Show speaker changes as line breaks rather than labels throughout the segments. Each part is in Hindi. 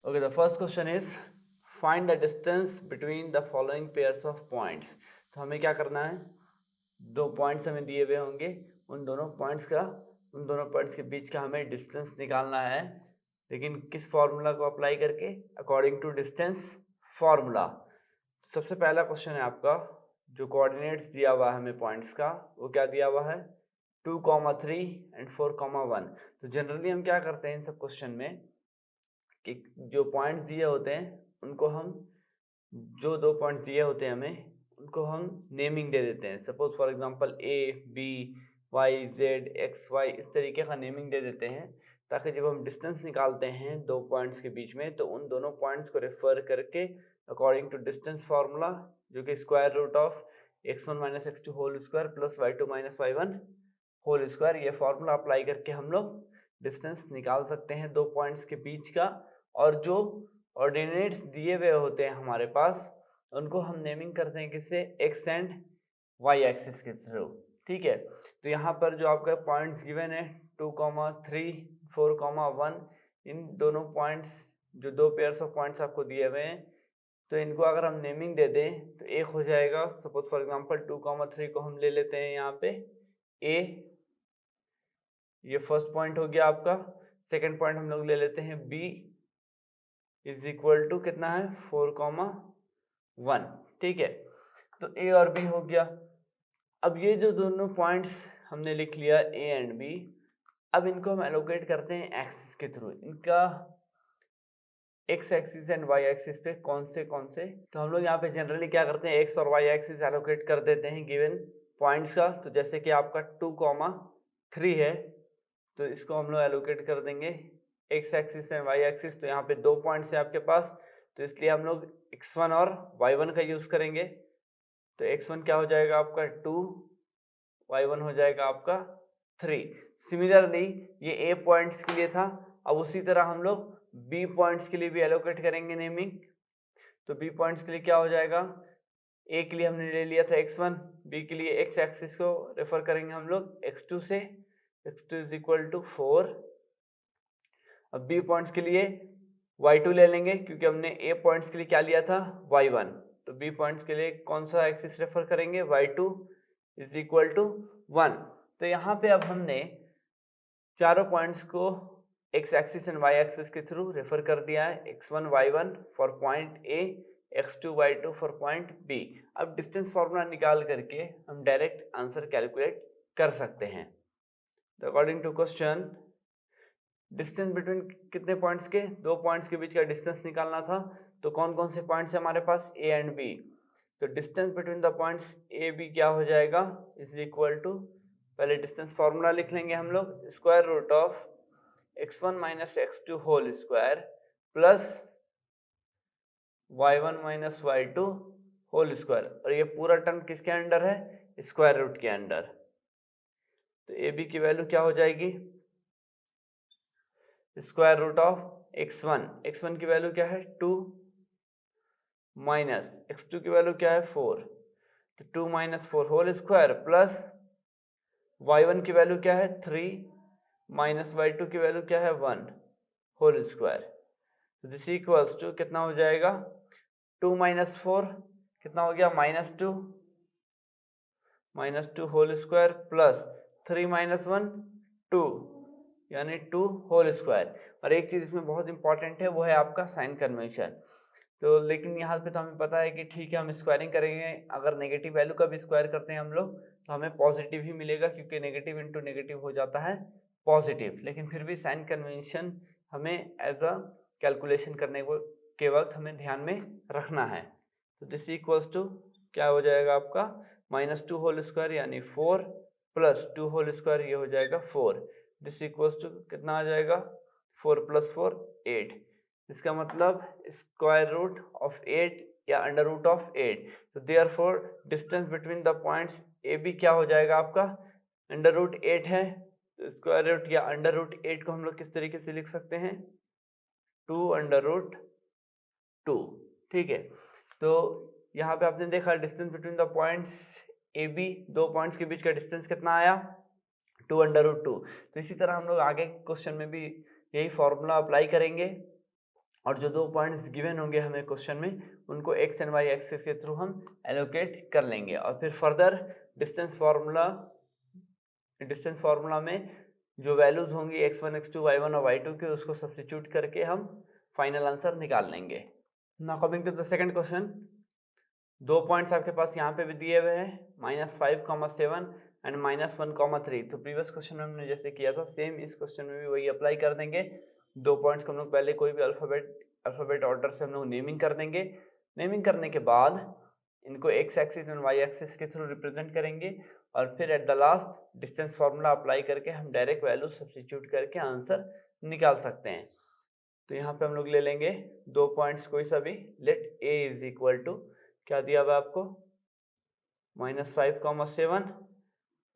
Okay, the first question is find the distance between the following pairs of points. तो हमें क्या करना है, दो पॉइंट्स हमें दिए हुए होंगे, उन दोनों पॉइंट्स के बीच का हमें डिस्टेंस निकालना है, लेकिन किस फॉर्मूला को अप्लाई करके, अकॉर्डिंग टू डिस्टेंस फॉर्मूला। सबसे पहला क्वेश्चन है आपका, जो कोऑर्डिनेट्स दिया हुआ है हमें पॉइंट्स का, वो क्या दिया हुआ है 2,3 एंड 4,1। तो जनरली हम क्या करते हैं इन सब क्वेश्चन में कि जो पॉइंट्स दिए होते हैं उनको हम, जो दो पॉइंट्स दिए होते हैं हमें, उनको हम नेमिंग दे देते हैं। Suppose for example A B Y Z X Y, इस तरीके का नेमिंग दे देते हैं, ताकि जब हम डिस्टेंस निकालते हैं दो पॉइंट्स के बीच में, तो उन दोनों पॉइंट्स को रेफर करके अकॉर्डिंग टू डिस्टेंस फार्मूला, जो कि square root of x1 minus x2 whole square plus y2 minus y1 whole square, ये फार्मूला अप्लाई करके हम लोग डिस्टेंस निकाल सकते हैं दो पॉइंट्स के बीच का। और जो ऑर्डिनेट्स दिए हुए होते हैं हमारे पास, उनको हम नेमिंग करते हैं किससे, एक्स एंड वाई एक्सिस के थ्रू। ठीक है, तो यहाँ पर जो आपका पॉइंट्स गिवन है 2,3 4,1, इन दोनों पॉइंट्स, जो दो पेयर्स ऑफ पॉइंट्स आपको दिए हुए हैं, तो इनको अगर हम नेमिंग दे दें तो एक हो जाएगा, सपोज फॉर एग्जांपल 2,3 को हम ले लेते हैं यहाँ पे ए, ये फर्स्ट पॉइंट हो गया आपका। सेकंड पॉइंट हम लोग ले लेते हैं बी इज इक्वल टू कितना है 4,1। ठीक है, तो ए और बी हो गया। अब ये जो दोनों पॉइंट्स हमने लिख लिया ए एंड बी, अब इनको हम एलोकेट करते हैं एक्सिस के थ्रू। इनका X axis and Y axis पे कौन से तो हम लोग यहाँ पे जनरली क्या करते हैं, एक्स और वाई एक्सिस एलोकेट कर देते हैं गिवन पॉइंट्स का। तो जैसे कि आपका 2,3 है, तो इसको हम लोग एलोकेट कर देंगे X axis and Y axis. तो यहाँ पे दो पॉइंट्स है आपके पास, तो इसलिए हम लोग x1 और y1 का यूज करेंगे। तो x1 क्या हो जाएगा आपका 2, y1 हो जाएगा आपका 3। सिमिलरली ये a पॉइंट्स के लिए था, अब उसी तरह हम लोग b पॉइंट्स के लिए भी एलोकेट करेंगे नेमिंग। तो b पॉइंट्स के लिए क्या हो जाएगा, a के लिए हमने ले लिया था x1, b के लिए x एक्सिस को रेफर करेंगे हम लोग x2 से, x2 इज इक्वल टू 4। अब b पॉइंट्स के लिए y2 ले लेंगे, क्योंकि हमने a पॉइंट्स के लिए क्या लिया था y1। तो b पॉइंट्स के लिए कौन सा एक्सिस रेफर करेंगे, y2 इज इक्वल टू 1। तो यहाँ पे अब हमने चारों पॉइंट्स को x axis and y axis के थ्रू रेफर कर दिया है, x1 y1 for point a, x2 y2 for point b। अब डिस्टेंस फॉर्मूला निकाल करके हम डायरेक्ट आंसर कैलकुलेट कर सकते हैं। तो according to question, distance between कितने पॉइंट्स के, दो पॉइंट्स के बीच का डिस्टेंस निकालना था। तो कौन कौन से पॉइंट्स है हमारे पास, ए एंड बी। तो distance between the points A B क्या हो जाएगा, इज इक्वल टू, पहले डिस्टेंस फॉर्मूला लिख लेंगे हम लोग, square root of x1 minus x2 whole square plus y1 minus y2 whole square, और ये पूरा टर्म किसके अंडर है, स्क्वायर रूट के अंडर। तो ए बी की वैल्यू क्या हो जाएगी, स्क्वायर रूट ऑफ x1 की वैल्यू क्या है 2, माइनस x2 की वैल्यू क्या है 4, तो 2 माइनस 4 होल स्क्वायर प्लस y1 की वैल्यू क्या है 3, माइनस y2 की वैल्यू क्या है 1 होल स्क्वायर। तो दिस इक्वल्स टू कितना हो जाएगा, 2 माइनस 4 कितना हो गया minus two whole square plus 3 minus 1 2, यानी 2 होल स्क्वायर। और एक चीज इसमें बहुत इंपॉर्टेंट है, वो है आपका साइन कन्वेंशन। तो लेकिन यहाँ पे तो हमें पता है कि ठीक है हम स्क्वायरिंग करेंगे, अगर नेगेटिव वैल्यू का भी स्क्वायर करते हैं हम लोग तो हमें पॉजिटिव ही मिलेगा, क्योंकि नेगेटिव इंटू नेगेटिव हो जाता है पॉजिटिव। लेकिन फिर भी साइन कन्वेंशन हमें एज अ कैलकुलेशन करने के वक्त हमें ध्यान में रखना है। तो दिस इक्वल्स टू क्या हो जाएगा आपका -2 होल स्क्वायर यानी 4 प्लस 2 होल स्क्वायर, ये हो जाएगा 4। दिस इक्वल्स टू कितना आ जाएगा 4 प्लस 4 8। इसका मतलब स्क्वायर रूट ऑफ 8 या अंडर रूट ऑफ 8। तो therefore distance between the points A B क्या हो जाएगा आपका अंडर रूट 8 है। तो स्क्वायर रूट या अंडर रूट 8 को हम लोग किस तरीके से लिख सकते हैं 2 अंडर रूट 2। ठीक है, तो यहाँ पे आपने देखा distance between the points A B, दो पॉइंट्स के बीच का डिस्टेंस कितना आया 2 अंडर रूट 2। तो इसी तरह हम लोग आगे क्वेश्चन में भी यही फॉर्मूला अप्लाई करेंगे। और जो 2 पॉइंट्स गिवन होंगे हमें क्वेश्चन में उनको एक्स एंड वाई एक्सिस के थ्रू हम एलोकेट कर लेंगे। और फिर फर्दर डिस्टेंस फार्मूला में जो वैल्यूज होंगी x1 x2 y1 और y2 के उसको सब्स्टिट्यूट करके हम फाइनल आंसर निकाल लेंगे। Now coming to the second question, 2 points आपके पास यहाँ पे भी दिए हुए हैं -5,7 एंड -1,3। तो प्रीवियस क्वेश्चन में हमने जैसे किया था सेम इस क्वेश्चन में भी वही अप्लाई कर देंगे। 2 पॉइंट्स को हम लोग पहले कोई भी अल्फाबेट ऑर्डर से हम लोग नेमिंग कर देंगे। नेमिंग करने के बाद इनको एक्स एक्सिस और वाई एक्सिस के थ्रू रिप्रेजेंट करेंगे और फिर at the last distance formula apply करके हम डायरेक्ट वैल्यू सब्स्टिट्यूट करके आंसर निकाल सकते हैं। तो यहाँ पे हम लोग ले लेंगे 2 पॉइंट्स कोई सा भी, let a is equal to क्या दिया हुआ आपको -5,7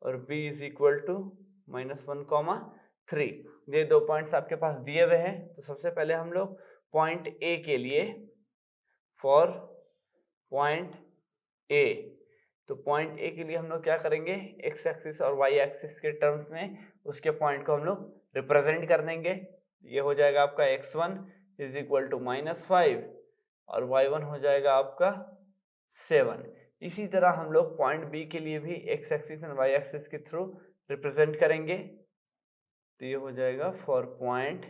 और b इज इक्वल टू -1,3। ये 2 पॉइंट्स आपके पास दिए हुए हैं। तो सबसे पहले हम लोग पॉइंट a के लिए फॉर पॉइंट a, तो पॉइंट a के लिए हम लोग क्या करेंगे, x एक्सिस और y एक्सिस के टर्म्स में उसके पॉइंट को हम लोग रिप्रेजेंट कर देंगे। ये हो जाएगा आपका x1 इज इक्वल टू -5 और y1 हो जाएगा आपका 7। इसी तरह हम लोग पॉइंट b के लिए भी x एक्सिस और y एक्सिस के थ्रू रिप्रेजेंट करेंगे। तो ये हो जाएगा फॉर पॉइंट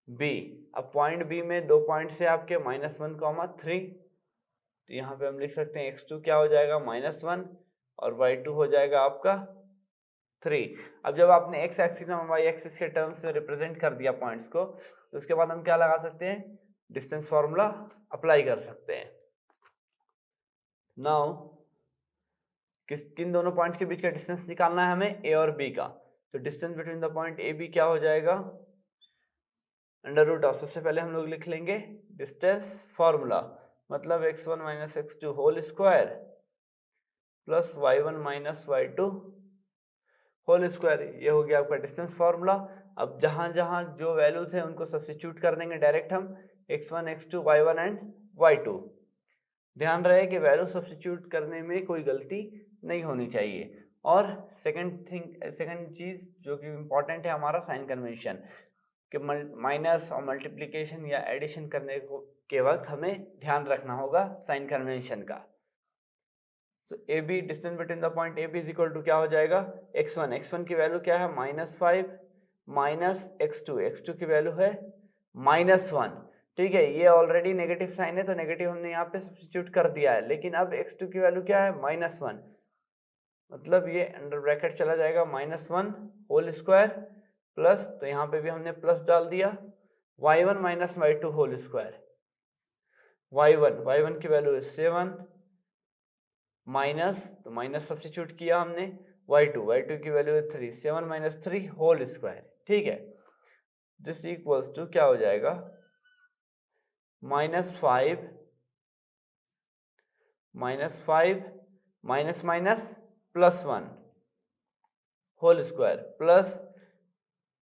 b। अब पॉइंट b में 2 पॉइंट्स है आपके -1,3। तो यहाँ पे हम लिख सकते हैं x2 क्या हो जाएगा -1 और y2 हो जाएगा आपका 3। अब जब आपने x एक्सिस और y एक्सिस के टर्म्स में रिप्रेजेंट कर दिया पॉइंट्स को, तो उसके बाद हम क्या लगा सकते हैं, डिस्टेंस फार्मूला अप्लाई कर सकते हैं। नाउ किन दोनों पॉइंट्स के बीच का डिस्टेंस निकालना है हमें, a और b का। तो distance between the point A B क्या हो जाएगा, √, सबसे पहले हम लोग लिख लेंगे डिस्टेंस फार्मूला, मतलब x1 - x2 whole square plus y1 - y2 whole square. ये हो गया आपका डिस्टेंस फार्मूला। अब जहां जहां जो वैल्यूज हैं उनको सब्स्टिट्यूट कर देंगे डायरेक्ट हम x1 x2 y1 and y2। ध्यान रहे कि वैल्यू सब्स्टिट्यूट करने में कोई गलती नहीं होनी चाहिए। और सेकंड चीज जो कि इम्पोर्टेंट है हमारा साइन कन्वेंशन, कि माइनस और मल्टीप्लिकेशन या एडिशन करने के वक्त हमें ध्यान रखना होगा साइन कन्वेंशन का। तो A B, distance between the point A B is equal to क्या हो जाएगा, x1 की वैल्यू क्या है -5 माइनस x2 की वैल्यू है -1। ठीक है, ये ऑलरेडी नेगेटिव साइन है तो नेगेटिव हमने यहाँ पे सब्स्टिट्यूट कर दिया है। लेकिन अब x2 की वैल्यू क्या है -1, मतलब ये अंडर ब्रैकेट चला जाएगा -1 होल स्क्वायर प्लस, तो यहाँ पे भी हमने प्लस डाल दिया y1 - y2 whole square. y1 की वैल्यू है 7 माइनस, तो माइनस सब्स्टिट्यूट किया हमने, y2 की वैल्यू है 3, 7 - 3 होल स्क्वायर। ठीक है, दिस इक्वल्स टू क्या हो जाएगा, -5 minus minus +1 whole square plus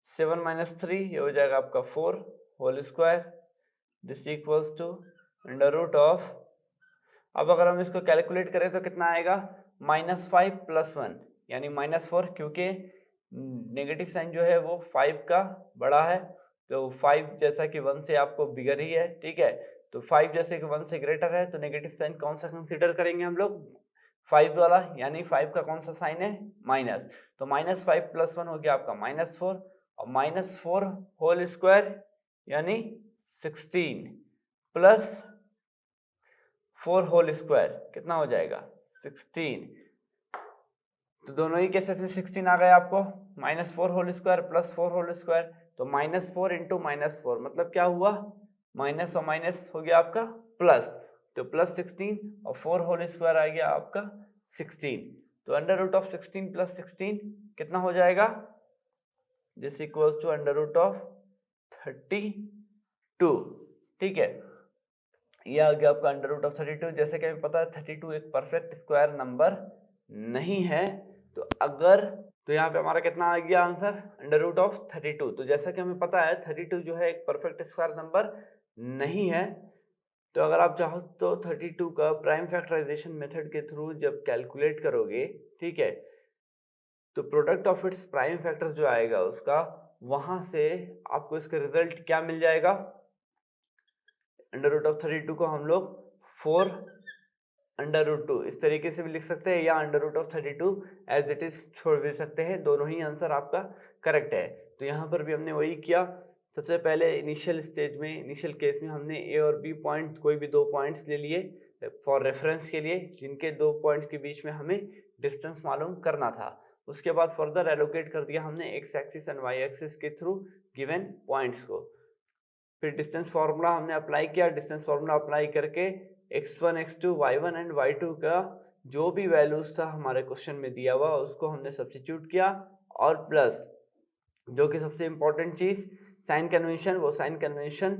7 - 3, ये हो जाएगा आपका 4 whole square. This equals to √, अब अगर हम इसको कैलकुलेट करें तो कितना आएगा, -5 + 1 यानी -4, क्योंकि नेगेटिव साइन जो है वो 5 का बड़ा है, तो 5 जैसा कि 1 से आपको बिगर ही है। ठीक है, तो 5 जैसे कि 1 से ग्रेटर है तो नेगेटिव साइन कौन सा कंसीडर करेंगे हम लोग, 5 वाला, यानी 5 का कौन सा साइन है, माइनस। तो -5 + 1 हो गया आपका -4 और -4 होल स्क्वायर यानी 16 प्लस 4 होल स्क्वायर कितना हो जाएगा 16। तो दोनों ही केसेस में 16 आ गया आपको, -4 whole square plus 4 whole square, तो -4 इंटू -4 मतलब क्या हुआ, माइनस और माइनस हो गया आपका प्लस, तो +16 और 4 होल स्क्वायर आ गया आपका 16। तो √16 + 16 कितना हो जाएगा, दिस इक्वल्स टू √32। ठीक है, ये आ गया आपका √32। जैसे कि हमें पता है 32 एक परफेक्ट स्क्वायर नंबर नहीं है, तो यहाँ पे हमारा कितना आ गया आंसर, √32। तो जैसा कि हमें पता है 32 जो है एक परफेक्ट स्क्वायर नंबर नहीं है, तो अगर आप चाहो तो 32 का प्राइम फैक्टराइजेशन मेथड के थ्रू जब कैलकुलेट करोगे, ठीक है, तो product of its prime factors जो आएगा उसका, वहां से आपको इसका रिजल्ट क्या मिल जाएगा, √32 को हम लोग 4√2 इस तरीके से भी लिख सकते हैं, या √32 एज इट इज छोड़ भी सकते हैं। दोनों ही आंसर आपका करेक्ट है। तो यहाँ पर भी हमने वही किया। सबसे पहले इनिशियल स्टेज में, इनिशियल केस में हमने ए और बी पॉइंट, कोई भी दो पॉइंट्स ले लिए फॉर रेफरेंस के लिए, जिनके दो पॉइंट्स के बीच में हमें डिस्टेंस मालूम करना था। उसके बाद फर्दर एलोकेट कर दिया हमने X axis and Y axis के थ्रू गिवन पॉइंट्स को। फिर डिस्टेंस फार्मूला हमने अप्लाई किया। डिस्टेंस फार्मूला अप्लाई करके x1, x2, y1 and y2 का जो भी वैल्यूज था हमारे क्वेश्चन में दिया हुआ उसको हमने सब्स्टिट्यूट किया, और प्लस जो कि सबसे इंपॉर्टेंट चीज साइन कन्वेंशन, वो साइन कन्वेंशन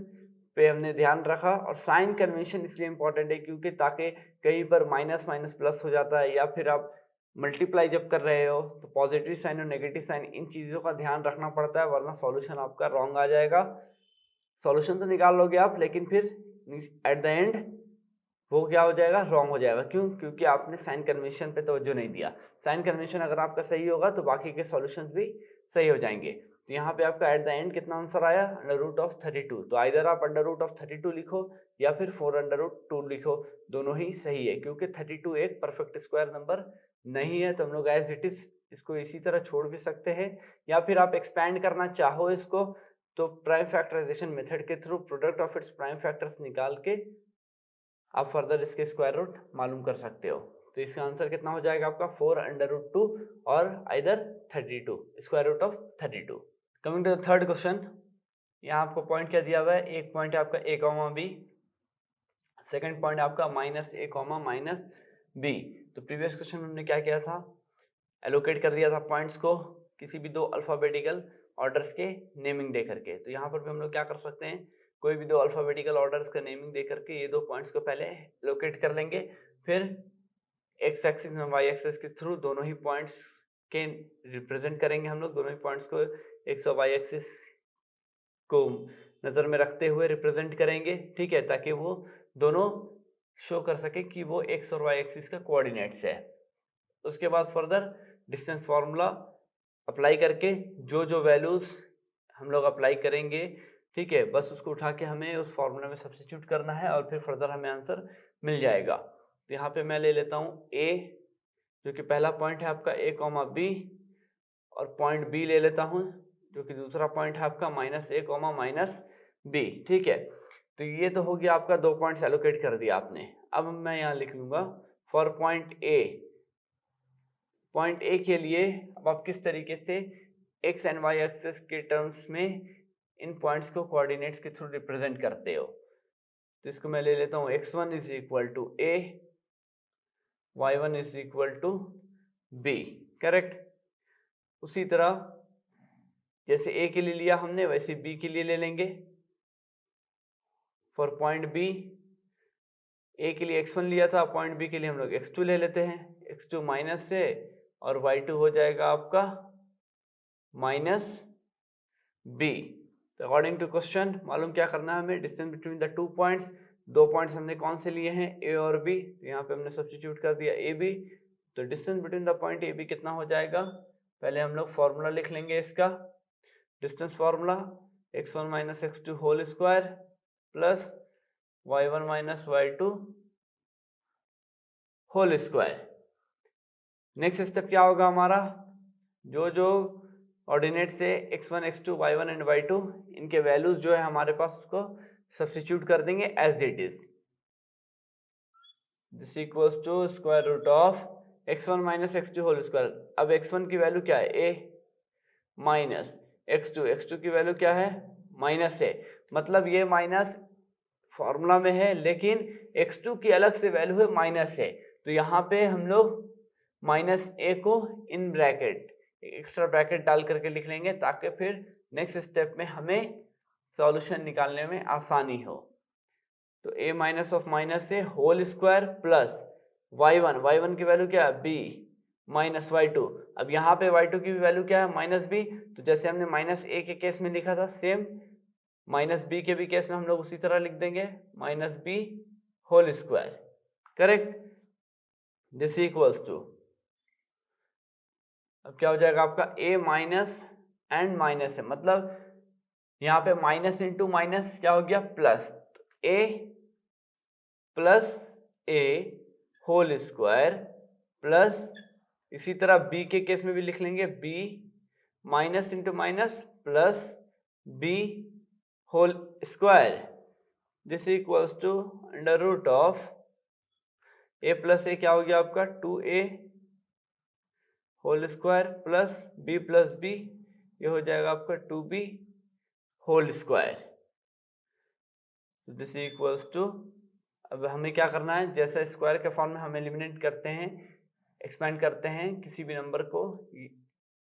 पे हमने ध्यान रखा। और साइन कन्वेंशन इसलिए इंपॉर्टेंट है क्योंकि ताकि कहीं पर माइनस माइनस प्लस हो जाता है, या फिर आप मल्टीप्लाई जब कर रहे हो तो पॉजिटिव साइन और नेगेटिव साइन, इन चीज़ों का ध्यान रखना पड़ता है, वरना सॉल्यूशन आपका रॉन्ग आ जाएगा। सॉल्यूशन तो निकाल लोगे आप, लेकिन फिर एट द एंड वो क्या हो जाएगा, रॉन्ग हो जाएगा। क्यों? क्योंकि आपने साइन कन्वेंशन पे तवज्जो नहीं दिया। साइन कन्वेंशन अगर आपका सही होगा तो बाकी के सॉल्यूशंस भी सही हो जाएंगे। तो यहाँ पे आपका एट द एंड कितना आंसर आया, √32। तो आइदर आप √32 लिखो या फिर 4√2 लिखो, दोनों ही सही है, क्योंकि 32 एक परफेक्ट स्क्वायर नंबर नहीं है। तो हम लोग एज इट इज इसको इसी तरह छोड़ भी सकते हैं, या फिर आप एक्सपैंड करना चाहो इसको तो प्राइम फैक्टराइजेशन मेथड के through product of its prime factors निकाल के आप फर्दर इसके स्क्वायर रूट मालूम कर सकते हो। तो इसका आंसर कितना हो जाएगा आपका 4√2 और either 32, square root of 32। Coming to the third question, यहाँ आपको पॉइंट क्या दिया हुआ है, एक पॉइंट है आपका a, b, सेकंड पॉइंट आपका -a, -b। तो प्रीवियस क्वेश्चन में हमने क्या किया था, एलोकेट कर दिया था पॉइंट्स को किसी भी दो अल्फाबेटिकल ऑर्डर्स के नेमिंग दे करके। तो यहाँ पर भी हम लोग क्या कर सकते हैं, कोई भी दो अल्फाबेटिकल ऑर्डर्स का नेमिंग दे करके ये दो पॉइंट्स को पहले एलोकेट कर लेंगे, फिर एक्स एक्सिस में वाई एक्सिस के थ्रू दोनों ही पॉइंट्स के रिप्रेजेंट करेंगे हम लोग, दोनों ही पॉइंट्स को एक्स और वाई एक्सिस को नज़र में रखते हुए रिप्रेजेंट करेंगे, ठीक है, ताकि वो दोनों शो कर सके कि वो एक्स और वाई एक्सिस का कोऑर्डिनेट्स है। उसके बाद फर्दर डिस्टेंस फार्मूला अप्लाई करके जो जो वैल्यूज हम लोग अप्लाई करेंगे, ठीक है, बस उसको उठा के हमें उस फार्मूला में सब्स्टिट्यूट करना है और फिर फर्दर हमें आंसर मिल जाएगा। तो यहाँ पे मैं ले लेता हूँ ए, जो कि पहला पॉइंट है आपका a, b, और पॉइंट b ले लेता हूँ जो कि दूसरा पॉइंट है आपका -a, -b, ठीक है। तो ये तो हो गया आपका, दो पॉइंट्स एलोकेट कर दिया आपने। अब मैं यहाँ लिख लूंगा फॉर पॉइंट ए के लिए अब आप किस तरीके से एक्स एंड वाई एक्सिस के टर्म्स में इन पॉइंट्स को कोऑर्डिनेट्स के थ्रू रिप्रेजेंट करते हो। तो इसको मैं ले लेता हूँ x1 = a, y1 = b, correct. उसी तरह जैसे a के लिए लिया हमने वैसे b के लिए ले लेंगे। फॉर पॉइंट b, a के लिए x1 लिया था, पॉइंट b के लिए हम लोग x2 ले लेते हैं, x2 माइनस से, और y2 हो जाएगा आपका -b। तो अकॉर्डिंग टू क्वेश्चन मालूम क्या करना है हमें, distance between the two points. दो पॉइंट्स हमने कौन से लिए हैं, a और b, तो यहाँ पे हमने सब्स्टिट्यूट कर दिया ab। तो distance between the point ab कितना हो जाएगा, पहले हम लोग फॉर्मूला लिख लेंगे इसका। Distance formula x1 - x2 whole square plus y1 - y2 whole square. Next step क्या होगा हमारा, जो जो ऑर्डिनेट से x1, x2, y1 and y2 इनके वैल्यूज जो है हमारे पास उसको सब्स्टिट्यूट कर देंगे as it is. This equals to square root of x1 - x2 whole square. अब x1 की वैल्यू क्या है, a, माइनस x2 की वैल्यू क्या है, माइनस है, मतलब ये माइनस फॉर्मूला में है लेकिन x2 की अलग से वैल्यू है माइनस है। तो यहाँ पे हम लोग -a को इन ब्रैकेट एक्स्ट्रा ब्रैकेट डाल करके लिख लेंगे, ताकि फिर नेक्स्ट स्टेप में हमें सॉल्यूशन निकालने में आसानी हो। तो a माइनस ऑफ माइनस से होल स्क्वायर प्लस y1 की वैल्यू क्या है, b, माइनस y2। अब यहाँ पे y2 की वैल्यू क्या है, -b। तो जैसे हमने -a के केस में लिखा था सेम -b के भी केस में हम लोग उसी तरह लिख देंगे, -b whole square, correct. This equals to, अब क्या हो जाएगा आपका a माइनस एंड माइनस है, मतलब यहाँ पे माइनस इंटू माइनस क्या हो गया, plus. A plus A whole square plus, इसी तरह बी के केस में भी लिख लेंगे B minus into minus plus B whole square, this equals to under root of A plus A क्या हो गया आपका 2a whole square plus B ये हो जाएगा आपका 2b whole square, this equals to, अब हमें क्या करना है, जैसे स्क्वायर के फॉर्म में हम एलिमिनेट करते हैं, एक्सपेंड करते हैं किसी भी नंबर को,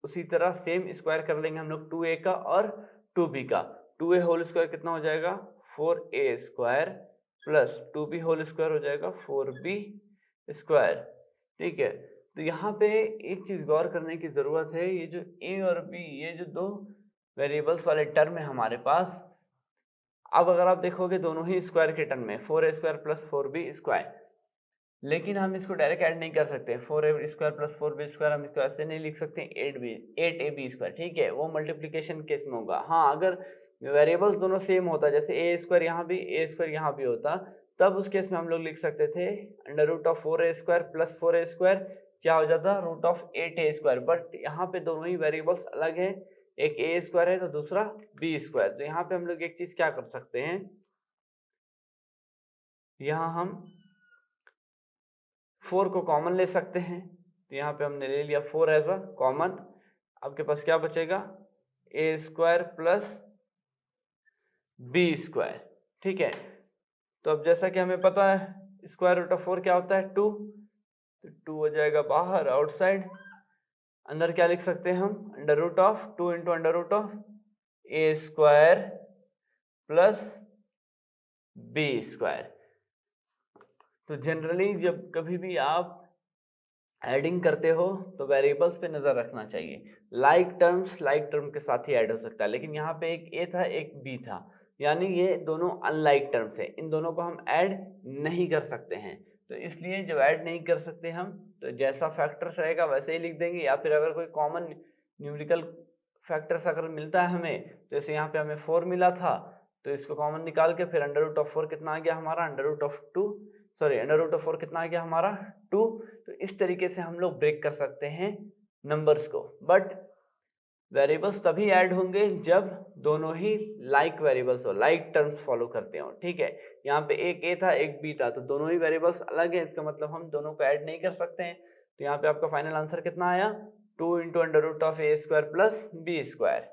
उसी तरह सेम स्क्वायर कर लेंगे हम लोग 2a का और 2b का। 2a होल स्क्वायर कितना हो जाएगा 4a square plus 2b whole square हो जाएगा 4b स्क्वायर। ठीक है, तो यहाँ पे एक चीज गौर करने की जरूरत है, ये जो a और b ये जो दो वेरिएबल्स वाले टर्म है हमारे पास, अब अगर आप देखोगे दोनों ही स्क्वायर के टर्म में 4a square plus 4b square, लेकिन हम इसको डायरेक्ट ऐड नहीं कर सकते, 4a square plus 4b square हम इसको ऐसे नहीं लिख सकते 8ab स्क्वायर, ठीक है, वो मल्टीप्लिकेशन केस में होगा। हाँ, अगर वेरिएबल्स दोनों सेम होता, जैसे a स्क्वायर यहाँ भी a स्क्वायर यहाँ भी होता, तब उस केस में हम लोग लिख सकते थे under root of 4a square plus 4a square क्या हो जाता root of 8a square, but यहाँ पे दोनों ही वेरिएबल्स अलग है, एक a स्क्वायर है तो दूसरा b स्क्वायर। तो यहाँ पे हम लोग एक चीज क्या कर सकते हैं, यहाँ हम 4 को कॉमन ले सकते हैं, तो यहाँ पे हमने ले लिया 4 एज अ कॉमन, आपके पास क्या बचेगा a square plus b square. ठीक है, तो अब जैसा कि हमें पता है स्क्वायर रूट ऑफ 4 क्या होता है 2, तो 2 हो जाएगा बाहर आउटसाइड, अंदर क्या लिख सकते हैं हम under root of 2 into under root of a square plus b square. तो जनरली जब कभी भी आप एडिंग करते हो तो वेरिएबल्स पे नजर रखना चाहिए, लाइक टर्म के साथ ही ऐड हो सकता है, लेकिन यहाँ पे एक a था एक b था, यानी ये दोनों अनलाइक टर्म्स है, इन दोनों को हम ऐड नहीं कर सकते हैं। तो इसलिए जब ऐड नहीं कर सकते हम, तो जैसा फैक्टर्स रहेगा वैसे ही लिख देंगे, या फिर अगर कोई कॉमन न्यूमेरिकल फैक्टर्स अगर मिलता है हमें, तो जैसे यहाँ पे हमें 4 मिला था, तो इसको कॉमन निकाल के फिर अंडर रूट ऑफ 4 कितना आ गया हमारा अंडर रूट ऑफ 4 कितना आ गया हमारा 2। तो इस तरीके से हम लोग ब्रेक कर सकते हैं नंबर्स को, बट वेरिएबल्स तभी ऐड होंगे जब दोनों ही लाइक वेरिएबल्स हो, लाइक टर्म्स फॉलो करते हो। ठीक है, यहाँ पे एक a था एक b था, तो दोनों ही वेरिएबल्स अलग है, इसका मतलब हम दोनों को ऐड नहीं कर सकते हैं। तो यहाँ पे आपका फाइनल आंसर कितना आया 2 into under root of a square plus b square.